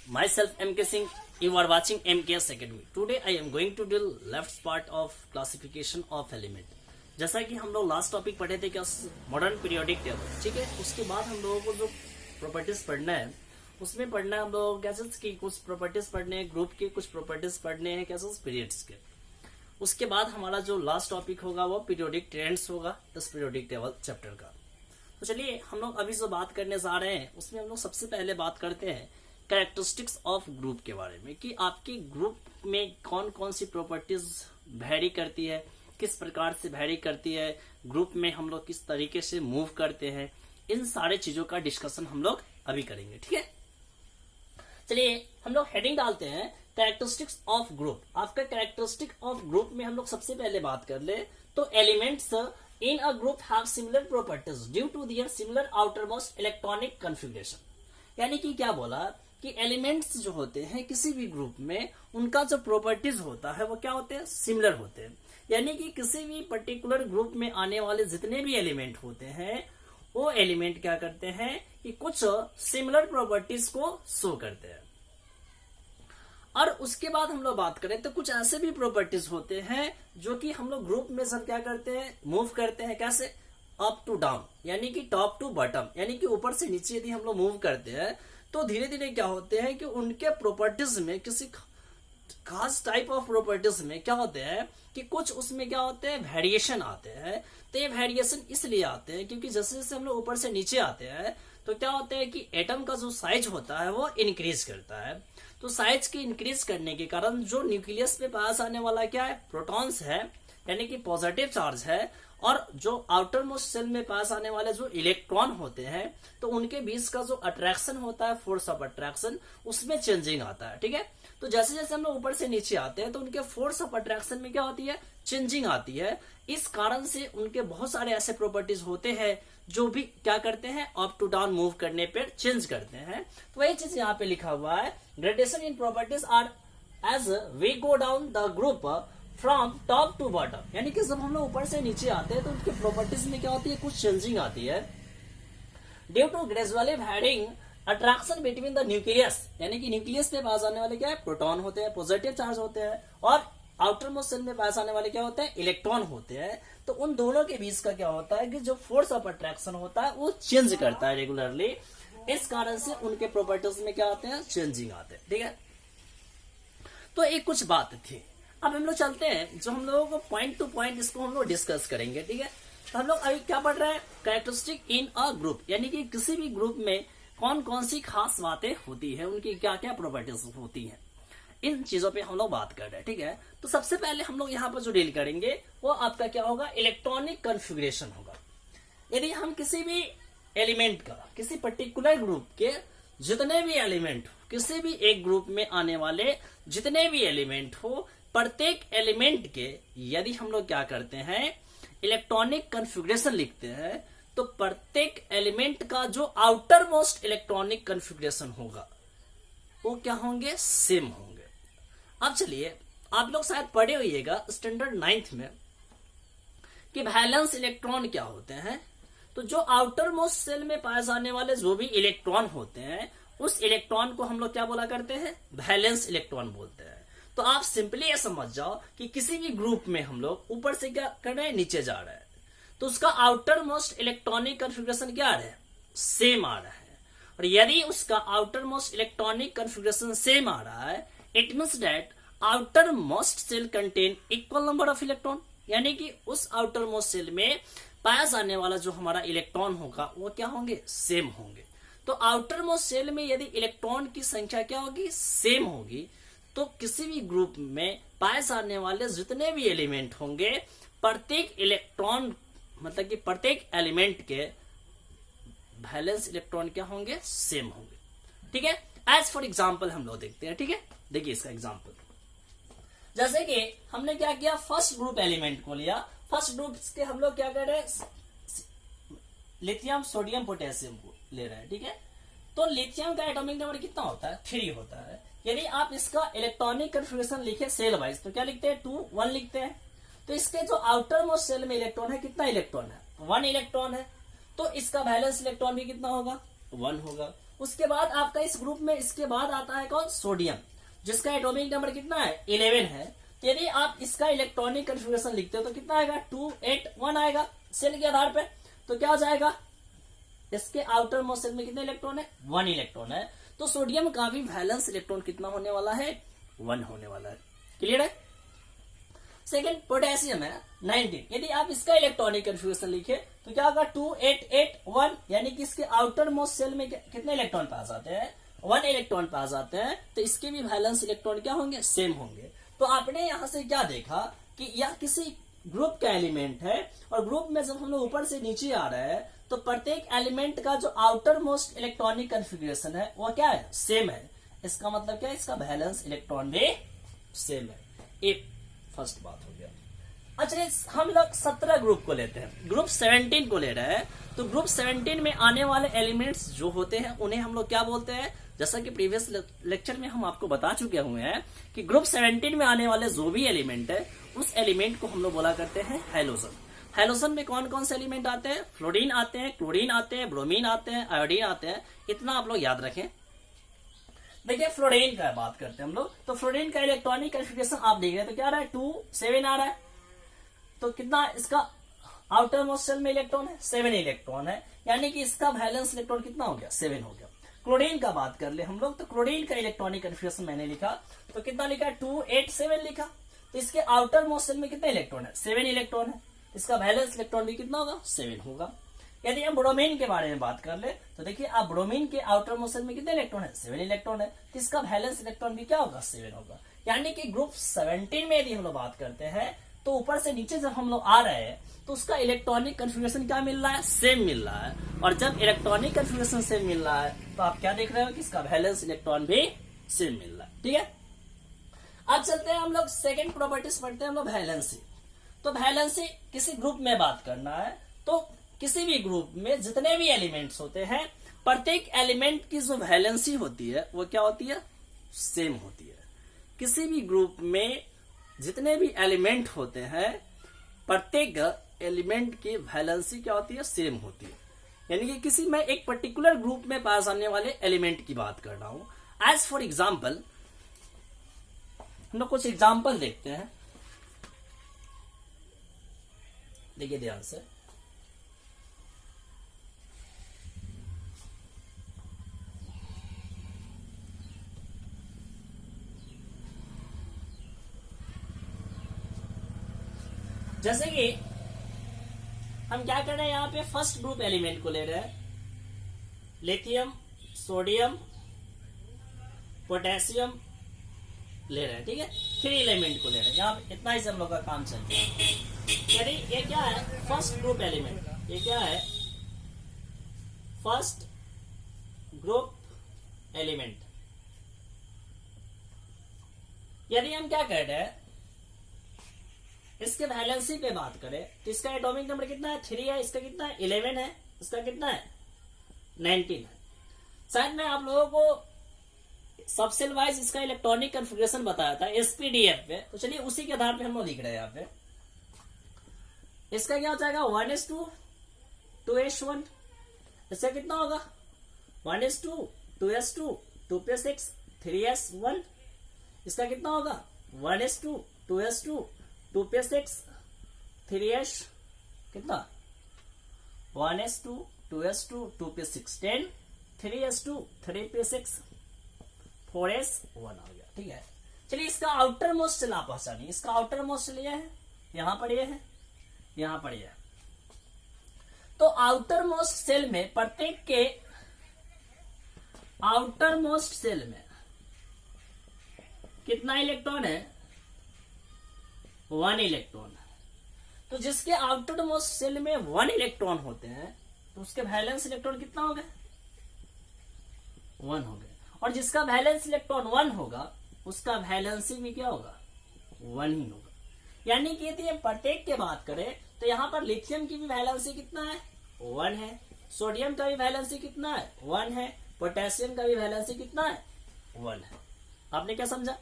Myself MK Singh. You are watching MKS Academy. Today I am going to deal left part of classification of element. जैसा कि हम लोग last topic पढ़े थे क्या modern periodic table, ठीक है। उसके बाद हम लोगों को जो प्रॉपर्टीज पढ़ना है उसमें पढ़ना है हम लोग गैसेस की कुछ प्रॉपर्टीज पढ़ने हैं, ग्रुप के कुछ प्रॉपर्टीज पढ़ने हैं गैसेस पीरियड्स के। उसके बाद हमारा जो लास्ट टॉपिक होगा वो पीरियोडिक ट्रेंड्स होगा इस पीरियोडिक टेबल चैप्टर का। तो चलिए हम लोग अभी जो बात करने जा रहे हैं उसमें हम लोग सबसे पहले बात करते हैं कैरेक्टरिस्टिक्स ऑफ ग्रुप के बारे में कि आपके ग्रुप में कौन कौन सी प्रॉपर्टीज वैरी करती है, किस प्रकार से वैरी करती है, ग्रुप में हम लोग किस तरीके से मूव करते हैं, इन सारे चीजों का डिस्कशन हम लोग अभी करेंगे, ठीक है। चलिए हम लोग हेडिंग डालते हैं कैरेक्टरिस्टिक्स ऑफ ग्रुप। आपका कैरेक्टरिस्टिक ऑफ ग्रुप में हम लोग सबसे पहले बात कर ले तो elements in a group have similar properties due to their similar outermost electronic configuration. यानी कि क्या बोला कि एलिमेंट्स जो होते हैं किसी भी ग्रुप में उनका जो प्रॉपर्टीज होता है वो क्या होते हैं, सिमिलर होते हैं। यानी कि किसी भी पर्टिकुलर ग्रुप में आने वाले जितने भी एलिमेंट होते हैं वो एलिमेंट क्या करते हैं कि कुछ सिमिलर प्रॉपर्टीज को शो करते हैं। और उसके बाद हम लोग बात करें तो कुछ ऐसे भी प्रॉपर्टीज होते हैं जो कि हम लोग ग्रुप में सब क्या करते हैं, मूव करते हैं। कैसे? अप टू डाउन, यानी कि टॉप टू बॉटम, यानी कि ऊपर से नीचे यदि हम लोग मूव करते हैं तो धीरे धीरे क्या होते हैं कि उनके प्रॉपर्टीज में किसी खास टाइप ऑफ प्रॉपर्टीज में क्या होते हैं कि कुछ उसमें क्या होते हैं वेरिएशन आते हैं। तो ये वेरिएशन इसलिए आते हैं क्योंकि जैसे जैसे हम लोग ऊपर से नीचे आते हैं तो क्या होता है कि एटम का जो साइज होता है वो इंक्रीज करता है। तो साइज की इंक्रीज करने के कारण जो न्यूक्लियस पे पास आने वाला क्या है, प्रोटॉन्स है, यानी कि पॉजिटिव चार्ज है, और जो आउटर मोस्ट सेल में पास आने वाले जो इलेक्ट्रॉन होते हैं तो उनके बीच का जो अट्रैक्शन होता है, फोर्स ऑफ अट्रैक्शन, उसमें चेंजिंग आता है, ठीक है। तो जैसे जैसे हम लोग ऊपर से नीचे आते हैं तो उनके फोर्स ऑफ अट्रैक्शन में क्या होती है, चेंजिंग आती है। इस कारण से उनके बहुत सारे ऐसे प्रॉपर्टीज होते हैं जो भी क्या करते हैं, अप टू डाउन मूव करने पर चेंज करते हैं। तो वही चीज यहाँ पे लिखा हुआ है, gradation in properties are as we go down the group from top to bottom. यानी कि जब हम लोग ऊपर से नीचे आते हैं तो उनके प्रॉपर्टीज में क्या होती है, कुछ चेंजिंग आती है due to gradually varying attraction between the nucleus. यानी कि न्यूक्लियस पे पास आने वाले क्या है, प्रोटॉन होते हैं, पॉजिटिव चार्ज होते हैं, और आउटर मोस्ट सेल में पास आने वाले क्या होते हैं, इलेक्ट्रॉन होते हैं। तो उन दोनों के बीच का क्या होता है कि जो फोर्स ऑफ अट्रैक्शन होता है वो चेंज करता है रेगुलरली। इस कारण से उनके प्रॉपर्टीज में क्या होते हैं, चेंजिंग आते हैं, ठीक है। तो एक कुछ बात थी। अब हम लोग चलते हैं जो हम लोगों को पॉइंट टू पॉइंट इसको हम लोग डिस्कस करेंगे, ठीक है। तो हम लोग अभी क्या पढ़ रहे हैं, कैरेक्टरिस्टिक इन अ ग्रुप, यानी कि किसी भी ग्रुप में कौन कौन सी खास बातें होती है, उनकी क्या क्या प्रॉपर्टीज होती हैं, इन चीजों पे हम लोग बात कर रहे हैं, ठीक है। तो सबसे पहले हम लोग यहाँ पर जो डील करेंगे वो आपका क्या होगा, इलेक्ट्रॉनिक कॉन्फ़िगरेशन होगा। यदि हम किसी भी एलिमेंट का, किसी पर्टिकुलर ग्रुप के जितने भी एलिमेंट हो, किसी भी एक ग्रुप में आने वाले जितने भी एलिमेंट हो, प्रत्येक एलिमेंट के यदि हम लोग क्या करते हैं, इलेक्ट्रॉनिक कॉन्फ़िगरेशन लिखते हैं तो प्रत्येक एलिमेंट का जो आउटर मोस्ट इलेक्ट्रॉनिक कॉन्फ़िगरेशन होगा वो क्या होंगे, सेम होंगे। अब चलिए आप लोग शायद पढ़े होइएगा स्टैंडर्ड 9th में कि वैलेंस इलेक्ट्रॉन क्या होते हैं। तो जो आउटर मोस्ट सेल में पाए जाने वाले जो भी इलेक्ट्रॉन होते हैं उस इलेक्ट्रॉन को हम लोग क्या बोला करते हैं, वैलेंस इलेक्ट्रॉन बोलते हैं। तो आप सिंपली ये समझ जाओ कि किसी भी ग्रुप में हम लोग ऊपर से क्या कर रहे हैं, नीचे जा रहे हैं, तो उसका आउटर मोस्ट इलेक्ट्रॉनिक कॉन्फ़िगरेशन क्या आ रहा है, सेम आ रहा है। और यदि उसका outer most electronic configuration same आ रहा है, it means that outer most cell contain equal number of electron. यानी कि उस आउटर मोस्ट सेल में पाया जाने वाला जो हमारा इलेक्ट्रॉन होगा वो क्या होंगे, सेम होंगे। तो आउटर मोस्ट सेल में यदि इलेक्ट्रॉन की संख्या क्या होगी, सेम होगी, तो किसी भी ग्रुप में पाए जाने वाले जितने भी एलिमेंट होंगे प्रत्येक इलेक्ट्रॉन मतलब कि प्रत्येक एलिमेंट के वैलेंस इलेक्ट्रॉन क्या होंगे, सेम होंगे, ठीक है। एज फॉर एग्जांपल हम लोग देखते हैं, ठीक है। देखिए इसका एग्जांपल, जैसे कि हमने क्या किया, फर्स्ट ग्रुप एलिमेंट को लिया। फर्स्ट ग्रुप के हम लोग क्या कर रहे हैं, लिथियम सोडियम पोटेशियम को ले रहे हैं, ठीक है। तो लिथियम का एटॉमिक नंबर कितना होता है, 3 होता है। यदि आप इसका इलेक्ट्रॉनिक कॉन्फ़िगरेशन लिखे सेल वाइज तो क्या लिखते हैं, 2 1 लिखते हैं। तो इसके जो आउटर मोस्ट सेल में इलेक्ट्रॉन है, कितना इलेक्ट्रॉन है, 1 इलेक्ट्रॉन है। तो इसका वैलेंस इलेक्ट्रॉन भी कितना होगा, 1 होगा। उसके बाद आपका इस ग्रुप में इसके बाद आता है कौन, सोडियम, जिसका एटॉमिक नंबर कितना है, 11 है। तो यदि आप इसका इलेक्ट्रॉनिक कन्फिगरेशन लिखते हो तो कितना आएगा, 2 8 1 आएगा सेल के आधार पे। तो क्या हो जाएगा, इसके आउटर मोस्ट सेल में कितने इलेक्ट्रॉन है, 1 इलेक्ट्रॉन है। तो सोडियम का भी वैलेंस इलेक्ट्रॉन कितना होने वाला है, 1 होने वाला है। क्लियर है। सेकेंड पोटेशियम है 19, यदि आप इसका इलेक्ट्रॉनिक कन्फिगरेशन लिखे तो क्या होगा, 2 8 8 1, यानी कि इसके आउटर मोस्ट सेल में कितने इलेक्ट्रॉन पास आते हैं, 1 इलेक्ट्रॉन पास आते हैं। तो इसके भी वैलेंस इलेक्ट्रॉन क्या होंगे, सेम होंगे। तो आपने यहां से क्या देखा कि यह किसी ग्रुप का एलिमेंट है, और ग्रुप में जब हम लोग ऊपर से नीचे आ रहे हैं तो प्रत्येक एलिमेंट का जो आउटर मोस्ट इलेक्ट्रॉनिक कन्फिगरेशन है वो क्या है, सेम है। इसका मतलब क्या है, इसका वैलेंस इलेक्ट्रॉन भी सेम है। एक फर्स्ट बात हो गया। अच्छा, हम लोग 17 ग्रुप को लेते हैं, ग्रुप 17 को ले रहे हैं। तो ग्रुप 17 में आने वाले एलिमेंट्स जो होते हैं उन्हें हम लोग क्या बोलते हैं, जैसा कि प्रीवियस लेक्चर में हम आपको बता चुके हुए हैं कि ग्रुप 17 में आने वाले जो भी एलिमेंट है उस एलिमेंट को हम लोग बोला करते हैं हैलोजन। हैलोजन में कौन कौन से एलिमेंट आते हैं, फ्लोरीन आते हैं, क्लोरीन आते हैं, ब्रोमीन आते हैं, आयोडीन आते हैं। इतना आप लोग याद रखें। देखिए फ्लोरीन का बात करते हैं हम लोग, तो फ्लोरीन का इलेक्ट्रॉनिक कन्फिगरेशन आप देख रहे हैं तो क्या आ रहा है, 2 7 आ रहा है। तो कितना इसका आउटर मोस्ट सेल में इलेक्ट्रॉन है, 7 इलेक्ट्रॉन है, यानी कि इसका वैलेंस इलेक्ट्रॉन कितना हो गया, 7 हो गया। क्लोरीन का बात कर ले हम लोग, तो क्लोरीन का इलेक्ट्रॉनिक कन्फिगरेशन मैंने लिखा तो कितना लिखा, 2 8 7 लिखा। तो इसके आउटर मोस्ट सेल में कितने इलेक्ट्रॉन है, 7 इलेक्ट्रॉन है। इसका वैलेंस इलेक्ट्रॉन भी कितना होगा, 7 होगा। यदि हम ब्रोमीन के बारे में बात कर ले तो देखिए आप ब्रोमीन के आउटर मोस्ट सेल में कितने इलेक्ट्रॉन है, 7 इलेक्ट्रॉन है। तो इसका वैलेंस इलेक्ट्रॉन भी क्या होगा, 7 होगा। यानी कि ग्रुप 17 में यदि हम लोग बात करते हैं तो ऊपर से नीचे जब हम लोग आ रहे हैं तो उसका इलेक्ट्रॉनिक कन्फिगरेशन क्या मिल रहा है, सेम मिल रहा है। और जब इलेक्ट्रॉनिक कन्फिगरेशन सेम मिल रहा है तो आप क्या देख रहे हो कि इसका वैलेंस इलेक्ट्रॉन भी सेम मिल रहा है। ठीक है, अब चलते हैं हम लोग सेकेंड प्रॉपर्टीज पढ़ते हैं हम लोग वैलेंसी। तो वैलेंसी किसी ग्रुप में बात करना है तो किसी भी ग्रुप में जितने भी एलिमेंट्स होते हैं प्रत्येक एलिमेंट की जो वैलेंसी होती है वो क्या होती है, सेम होती है। किसी भी ग्रुप में जितने भी एलिमेंट होते हैं प्रत्येक एलिमेंट की वैलेंसी क्या होती है, सेम होती है। यानी कि किसी मैं एक पर्टिकुलर ग्रुप में पास आने वाले एलिमेंट की बात कर रहा हूं। एज फॉर एग्जाम्पल हम लोग कुछ एग्जाम्पल देखते हैं, देखिए ध्यान से। जैसे कि हम क्या कर रहे हैं, यहां पे फर्स्ट ग्रुप एलिमेंट को ले रहे हैं, लिथियम, सोडियम, पोटेशियम ले रहे हैं। ठीक है, 3 एलिमेंट को ले रहे हैं, यहाँ पे इतना ही हम लोग का काम चल रहा है। यानी ये क्या है, फर्स्ट ग्रुप एलिमेंट। ये क्या है, फर्स्ट ग्रुप एलिमेंट। यदि हम क्या कर रहे हैं, इसके वैलेंसी पे बात करें तो इसका एटॉमिक नंबर कितना है, 3 है। इसका कितना है, 11 है। इसका कितना है, 19 है। शायद मैं आप लोगों को सब सेल वाइज इसका इलेक्ट्रॉनिक कन्फिगरेशन बताया था एसपीडीएफ पे। तो चलिए उसी के आधार पे हम लोग लिख रहे हैं यहाँ पे। इसका क्या हो जाएगा, 1s2 2s1। इसका कितना होगा, 1s2 2s2 2p6 3s1। इसका कितना होगा, 1s2 2s2 2p6 3s कितना, 1s2 2s2 2p6 10 3s2 3p6 4s1 आ गया। ठीक है, चलिए इसका आउटर मोस्ट सेल आप पहचानिए। इसका आउटर मोस्ट सेल ये है, यहां पर ये है, यहां पर ये है। तो आउटर मोस्ट सेल में प्रत्येक के आउटर मोस्ट सेल में कितना इलेक्ट्रॉन है, 1 इलेक्ट्रॉन है। तो जिसके आउटर मोस्ट सेल में 1 इलेक्ट्रॉन होते हैं तो उसके वैलेंस इलेक्ट्रॉन कितना हो गए, 1 हो गए। और जिसका वैलेंस इलेक्ट्रॉन 1 होगा उसका वैलेंसी भी क्या होगा, 1 ही होगा। यानी कि यदि प्रत्येक की बात करें तो यहां पर लिथियम की भी वैलेंसी कितना है, 1 है। सोडियम का भी वैलेंसी कितना है, 1 है। पोटेशियम का भी वैलेंसी कितना है, 1 है। आपने क्या समझा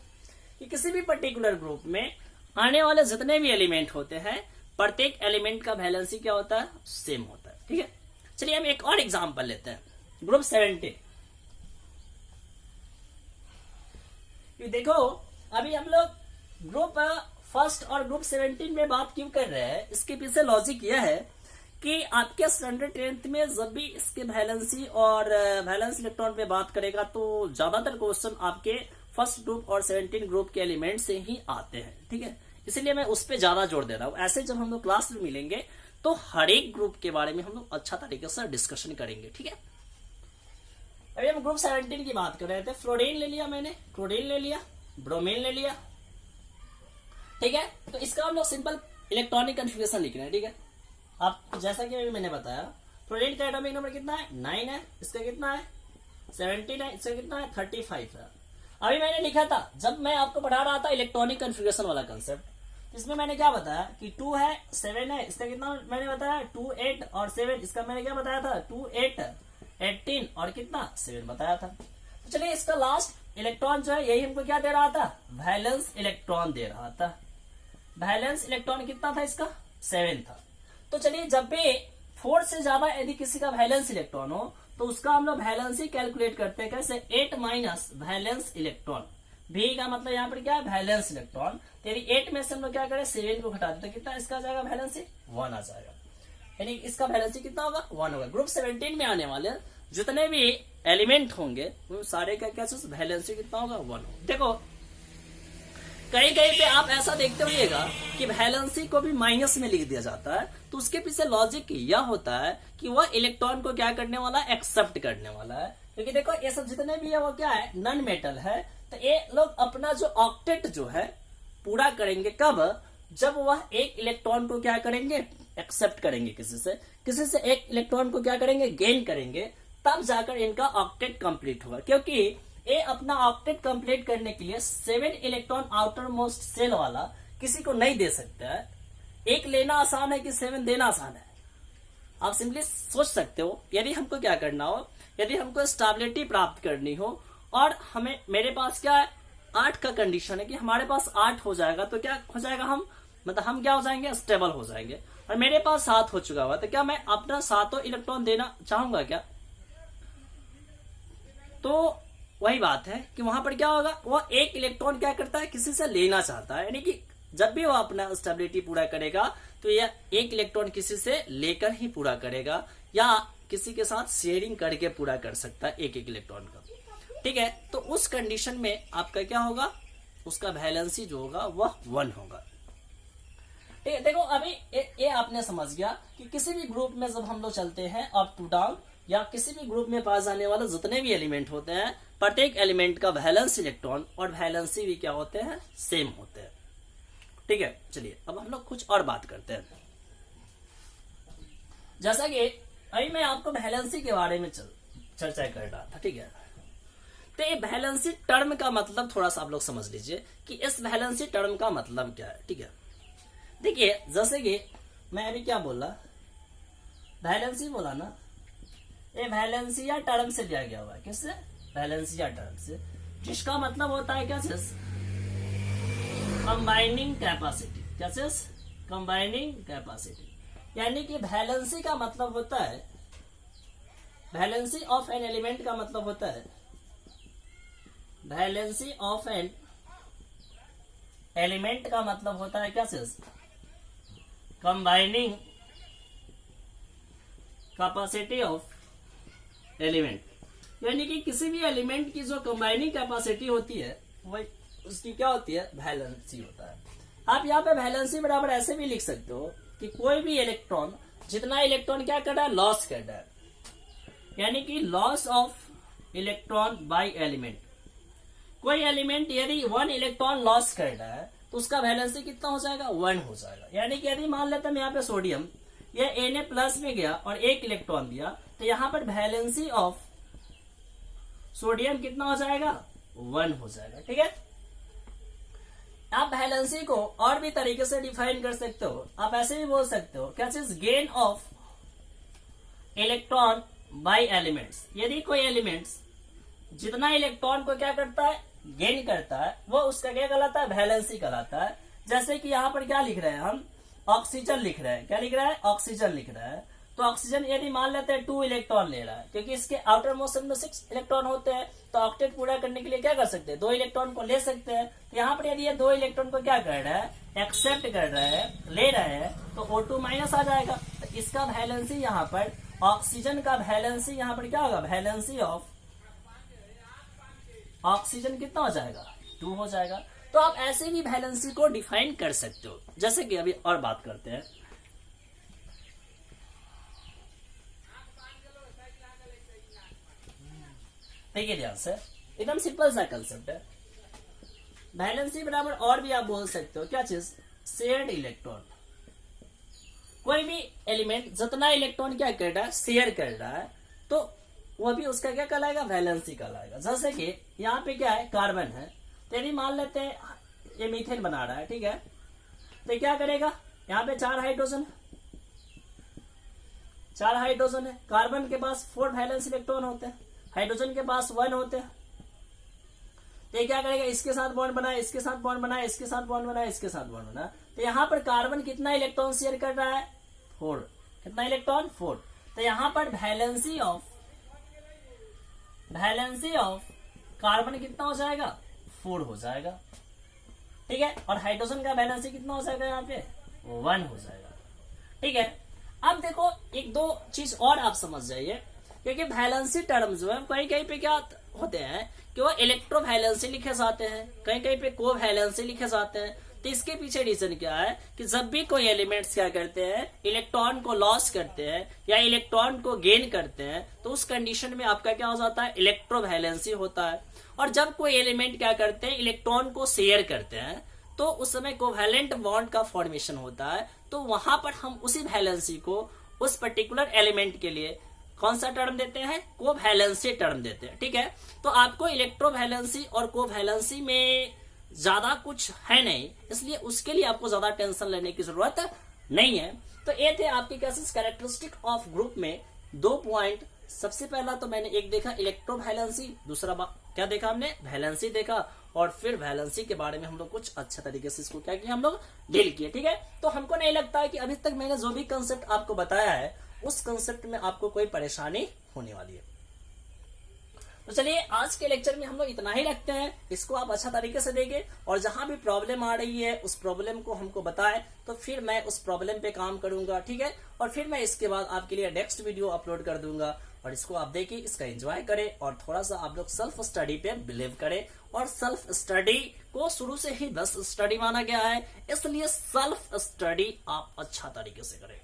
कि किसी भी पर्टिकुलर ग्रुप में आने वाले जितने भी एलिमेंट होते हैं प्रत्येक एलिमेंट का वैलेंसी क्या होता है, सेम होता है। ठीक है, चलिए हम एक और एग्जांपल लेते हैं, ग्रुप 17। कि देखो अभी हम लोग ग्रुप फर्स्ट और ग्रुप 17 में बात क्यों कर रहे हैं, इसके पीछे लॉजिक यह है कि आपके स्टैंडर्ड 10th में जब भी इसके वैलेंसी और वैलेंस इलेक्ट्रॉन पे बात करेगा तो ज्यादातर क्वेश्चन आपके फर्स्ट ग्रुप और 17 ग्रुप के एलिमेंट से ही आते हैं, ठीक है। इसलिए मैं उस पर ज्यादा जोर दे रहा हूं। ऐसे जब हम लोग क्लास में मिलेंगे तो हर एक ग्रुप के बारे में हम लोग अच्छा तरीके से डिस्कशन करेंगे, ठीक है। अभी हम ग्रुप 17 की बात कर रहे थे। फ्लोरीन ले लिया मैंने, क्लोरीन ले लिया, ब्रोमीन ले लिया, ठीक है। तो इसका हम लोग सिंपल इलेक्ट्रॉनिक कन्फिग्रेशन लिख रहे हैं, ठीक है। अब जैसा कि अभी मैंने बताया फ्लोरीन का एटॉमिक नंबर कितना है, 9 है, इसका कितना है 17 है, इसका कितना है 35 है। अभी मैंने लिखा था जब मैं आपको पढ़ा रहा था इलेक्ट्रॉनिक कन्फिग्रेशन वाला कंसेप्ट, इसमें मैंने क्या बताया कि 2 है 7 है, इसका कितना मैंने बताया 2 8 और 7, इसका मैंने क्या बताया था 2 8 18 और कितना 7 बताया था। तो चलिए इसका लास्ट इलेक्ट्रॉन जो है यही हमको क्या दे रहा था, वैलेंस इलेक्ट्रॉन दे रहा था। वैलेंस इलेक्ट्रॉन कितना था इसका 7 था। तो चलिए जब भी 4 से ज्यादा यदि किसी का वैलेंस इलेक्ट्रॉन हो तो उसका हम लोग वैलेंसी कैलकुलेट करते हैं कैसे, 8 माइनस वैलेंस इलेक्ट्रॉन। भी का मतलब यहाँ पर क्या है वैलेंस इलेक्ट्रॉन। यदि 8 में से हम लोग क्या करें 7 को घटा देते तो कितना इसका आ जाएगा वैलेंसी 1 आ जाएगा, यानी इसका वैलेंसी कितना होगा 1 होगा। ग्रुप 17 में आने वाले जितने भी एलिमेंट होंगे वो सारे का क्या वैलेंसी कितना होगा 1 होगा। देखो कहीं कहीं पे आप ऐसा देखते होइएगा कि वैलेंसी को भी माइनस में लिख दिया जाता है, तो उसके पीछे लॉजिक यह होता है कि वह इलेक्ट्रॉन को क्या करने वाला है, एक्सेप्ट करने वाला है। क्योंकि देखो ये सब जितने भी है वो क्या है नॉन मेटल है, तो ये लोग अपना जो ऑक्टेट जो है पूरा करेंगे कब, जब वह एक इलेक्ट्रॉन को क्या करेंगे एक्सेप्ट करेंगे, किसी से एक इलेक्ट्रॉन को क्या करेंगे गेन करेंगे, तब जाकर इनका ऑक्टेट कंप्लीट होगा। क्योंकि ये अपना ऑक्टेट कंप्लीट करने के लिए 7 इलेक्ट्रॉन आउटर मोस्ट सेल वाला किसी को नहीं दे सकता है। एक लेना आसान है कि 7 देना आसान है। आप सिंपली सोच सकते हो यदि हमको क्या करना हो, यदि हमको स्टेबिलिटी प्राप्त करनी हो और हमें मेरे पास क्या है 8 का कंडीशन है कि हमारे पास 8 हो जाएगा तो क्या हो जाएगा, हम क्या हो जाएंगे स्टेबल हो जाएंगे। और मेरे पास 7 हो चुका हुआ तो क्या मैं अपना 7 इलेक्ट्रॉन देना चाहूंगा क्या, तो वही बात है कि वहां पर क्या होगा वह एक इलेक्ट्रॉन क्या करता है किसी से लेना चाहता है, यानी कि जब भी वो अपना स्टेबिलिटी पूरा करेगा तो यह एक इलेक्ट्रॉन किसी से लेकर ही पूरा करेगा या किसी के साथ शेयरिंग करके पूरा कर सकता है एक इलेक्ट्रॉन का, ठीक है। तो उस कंडीशन में आपका क्या होगा, उसका वैलेंसी जो होगा वह 1 होगा, ठीक है। देखो अभी ये आपने समझ गया कि किसी भी ग्रुप में जब हम लोग चलते हैं अप टू डाउन या किसी भी ग्रुप में पास जाने वाले जितने भी एलिमेंट होते हैं प्रत्येक एलिमेंट का वैलेंस इलेक्ट्रॉन और वैलेंसी भी क्या होते हैं सेम होते हैं, ठीक है। चलिए अब हम लोग कुछ और बात करते हैं। जैसा कि अभी मैं आपको वैलेंसी के बारे में चर्चा कर रहा था, ठीक है। तो ये वैलेंसी टर्म का मतलब थोड़ा सा आप लोग समझ लीजिए कि इस वैलेंसी टर्म का मतलब क्या है, ठीक है। देखिए जैसे कि मैं अभी क्या बोला वैलेंसी बोला ना, ये वैलेंसिया टर्म से लिया गया हुआ है, किससे वैलेंसिया टर्म से, जिसका मतलब होता है क्या चीज कंबाइनिंग कैपेसिटी, क्या चीज कंबाइनिंग कैपेसिटी। यानी कि वैलेंसी का मतलब होता है, वैलेंसी ऑफ एन एलिमेंट का मतलब होता है, वैलेंसी ऑफ एन एलिमेंट का मतलब होता है क्या चीज कंबाइनिंग कैपेसिटी ऑफ एलिमेंट। यानी कि किसी भी एलिमेंट की जो कंबाइनिंग कैपेसिटी होती है वही उसकी क्या होती है वैलेंसी होता है। आप यहाँ पे वैलेंसी बराबर ऐसे भी लिख सकते हो कि कोई भी इलेक्ट्रॉन जितना इलेक्ट्रॉन क्या कर रहा है लॉस कर रहा है, यानी कि loss of electron by element. कोई एलिमेंट यदि 1 इलेक्ट्रॉन लॉस कर रहा है तो उसका वैलेंसी कितना हो जाएगा 1 हो जाएगा। यानी कि यदि मान लेते हैं यहाँ पे सोडियम ये Na+ में गया और 1 इलेक्ट्रॉन दिया तो यहाँ पर वैलेंसी ऑफ सोडियम कितना हो जाएगा 1 हो जाएगा, ठीक है। आप वैलेंसी को और भी तरीके से डिफाइन कर सकते हो, आप ऐसे भी बोल सकते हो क्या चीज gain of electron by elements. यदि कोई एलिमेंट्स जितना इलेक्ट्रॉन को क्या करता है गेन करता है वो उसका क्या कहलाता है वैलेंसी कहलाता है। जैसे कि यहाँ पर क्या लिख रहे हैं हम ऑक्सीजन लिख रहे हैं, क्या लिख रहा है ऑक्सीजन लिख रहा है, तो ऑक्सीजन यदि मान लेते हैं 2 इलेक्ट्रॉन ले रहा है, क्योंकि इसके आउटर मोशन में 6 इलेक्ट्रॉन होते हैं, तो ऑक्टेट पूरा करने के लिए क्या कर सकते हैं, 2 इलेक्ट्रॉन को ले सकते हैं। तो यहाँ पर यदि ये 2 इलेक्ट्रॉन को क्या कर रहा है, एक्सेप्ट कर रहा है, ले रहा है, तो O2 माइनस आ जाएगा। तो इसका वैलेंसी यहाँ पर, ऑक्सीजन का वैलेंसी यहाँ पर क्या होगा, वैलेंसी ऑफ ऑक्सीजन कितना हो जाएगा, 2 हो जाएगा। तो आप ऐसे भी वैलेंसी को डिफाइन कर सकते हो, जैसे कि अभी और बात करते हैं। देखिए ध्यान से, एकदम सिंपल सा कंसेप्ट है। वैलेंसी बराबर और भी आप बोल सकते हो क्या चीज, शेयर्ड इलेक्ट्रॉन। कोई भी एलिमेंट जितना इलेक्ट्रॉन क्या कर रहा है, शेयर कर रहा है, तो वह भी उसका क्या कहलाएगा, वैलेंसी कहलाएगा। जैसे कि यहाँ पे क्या है, कार्बन है, तो यदि मान लेते हैं ये मीथेन बना रहा है, ठीक है, तो क्या करेगा, यहाँ पे 4 हाइड्रोजन, 4 हाइड्रोजन है, कार्बन के पास 4 वैलेंस इलेक्ट्रॉन होते हैं, हाइड्रोजन के पास 1 होते हैं। तो ये क्या करेगा, इसके साथ बॉन्ड बनाए, इसके साथ बॉन्ड बनाए, इसके साथ बॉन्ड बनाए, इसके साथ बॉन्ड बनाए। तो यहाँ पर कार्बन कितना इलेक्ट्रॉन शेयर कर रहा है, 4। कितना इलेक्ट्रॉन, 4। तो यहाँ पर वैलेंसी ऑफ कार्बन कितना हो जाएगा, 4 हो जाएगा, ठीक है। और हाइड्रोजन का वैलेंसी कितना हो जाएगा, यहाँ पे 1 हो जाएगा, ठीक है। अब देखो एक दो चीज और आप समझ जाइए, क्योंकि वैलेंसी टर्म जो है कहीं कहीं पे क्या होते हैं कि वो इलेक्ट्रो वैलेंसी लिखे जाते हैं, कहीं कहीं पे को वैलेंसी लिखे जाते हैं। तो इसके पीछे रीजन क्या है कि जब भी कोई एलिमेंट्स क्या करते हैं, इलेक्ट्रॉन को लॉस करते हैं या इलेक्ट्रॉन को गेन करते हैं, तो उस कंडीशन में आपका क्या हो जाता है, इलेक्ट्रो वैलेंसी होता है। और जब कोई एलिमेंट क्या करते हैं, इलेक्ट्रॉन को शेयर करते हैं, तो उस समय कोवैलेंट बॉन्ड का फॉर्मेशन होता है। तो वहां पर हम उसी वैलेंसी को उस पर्टिकुलर एलिमेंट के लिए कौन सा टर्म देते हैं, कोवैलेंसी टर्म देते हैं, ठीक है। तो आपको इलेक्ट्रोवैलेंसी और कोवैलेंसी में ज्यादा कुछ है नहीं, इसलिए उसके लिए आपको ज्यादा टेंशन लेने की जरूरत नहीं है। तो ये थे आपके कैसे कैरेक्टरिस्टिक ऑफ ग्रुप में 2 पॉइंट। सबसे पहला तो मैंने एक देखा इलेक्ट्रोवैलेंसी, दूसरा क्या देखा हमने, वैलेंसी देखा, और फिर वैलेंसी के बारे में हम लोग कुछ अच्छे तरीके से इसको क्या किया, हम लोग डील किए, ठीक है। तो हमको नहीं लगता है कि अभी तक मैंने जो भी कंसेप्ट आपको बताया है उस कंसेप्ट में आपको कोई परेशानी होने वाली है। तो चलिए आज के लेक्चर में हम लोग इतना ही रखते हैं, इसको आप अच्छा तरीके से देंगे, और जहां भी प्रॉब्लम आ रही है उस प्रॉब्लम को हमको बताएं, तो फिर मैं उस प्रॉब्लम पे काम करूंगा, ठीक है। और फिर मैं इसके बाद आपके लिए नेक्स्ट वीडियो अपलोड कर दूंगा, और इसको आप देखिए, इसका एंजॉय करें, और थोड़ा सा आप लोग सेल्फ स्टडी पे बिलीव करें। और सेल्फ स्टडी को शुरू से ही बेस्ट स्टडी माना गया है, इसलिए सेल्फ स्टडी आप अच्छा तरीके से करें।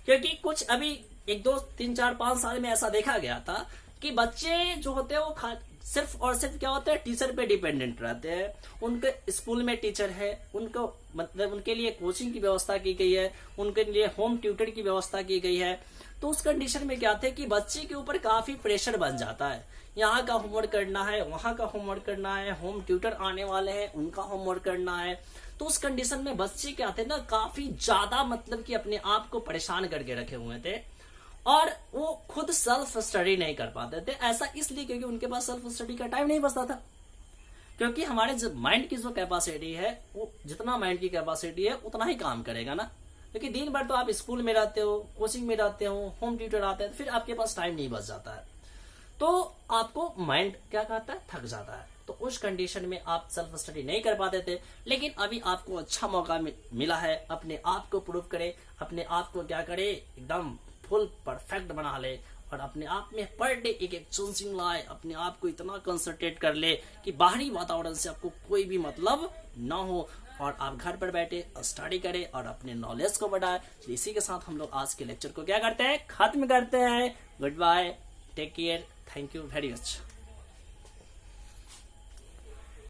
क्योंकि कुछ अभी 1, 2, 3, 4, 5 साल में ऐसा देखा गया था कि बच्चे जो होते हैं वो सिर्फ और सिर्फ क्या होते हैं, टीचर पे डिपेंडेंट रहते हैं। उनके स्कूल में टीचर है, उनको मतलब उनके लिए कोचिंग की व्यवस्था की गई है, उनके लिए होम ट्यूटर की व्यवस्था की गई है। तो उस कंडीशन में क्या थे कि बच्चे के ऊपर काफी प्रेशर बन जाता है, यहाँ का होमवर्क करना है, वहां का होमवर्क करना है, होम ट्यूटर आने वाले हैं उनका होमवर्क करना है। तो उस कंडीशन में बच्चे क्या थे ना, काफी ज्यादा मतलब कि अपने आप को परेशान करके रखे हुए थे, और वो खुद सेल्फ स्टडी नहीं कर पाते थे। ऐसा इसलिए क्योंकि उनके पास सेल्फ स्टडी का टाइम नहीं बचता था। क्योंकि हमारे माइंड की जो कैपेसिटी है, वो जितना माइंड की कैपेसिटी है उतना ही काम करेगा ना। क्योंकि दिन भर तो आप स्कूल में रहते हो, कोचिंग में रहते हो, होम ट्यूटर आते हैं, फिर आपके पास टाइम नहीं बच जाता है, तो आपको माइंड क्या कहता है, थक जाता है। तो उस कंडीशन में आप सेल्फ स्टडी नहीं कर पाते थे। लेकिन अभी आपको अच्छा मौका मिला है, अपने आप को प्रूव करे, अपने आप को क्या करे, एकदम फुल परफेक्ट बना ले, और अपने आप में पर डे एक चेंजिंग लाए, अपने आप को इतना कंसंट्रेट कर ले कि बाहरी वातावरण से आपको कोई भी मतलब ना हो, और आप घर पर बैठे स्टडी करें और अपने नॉलेज को बढ़ाए। तो इसी के साथ हम लोग आज के लेक्चर को क्या करते हैं, खत्म करते हैं। Goodbye, take care, thank you very much.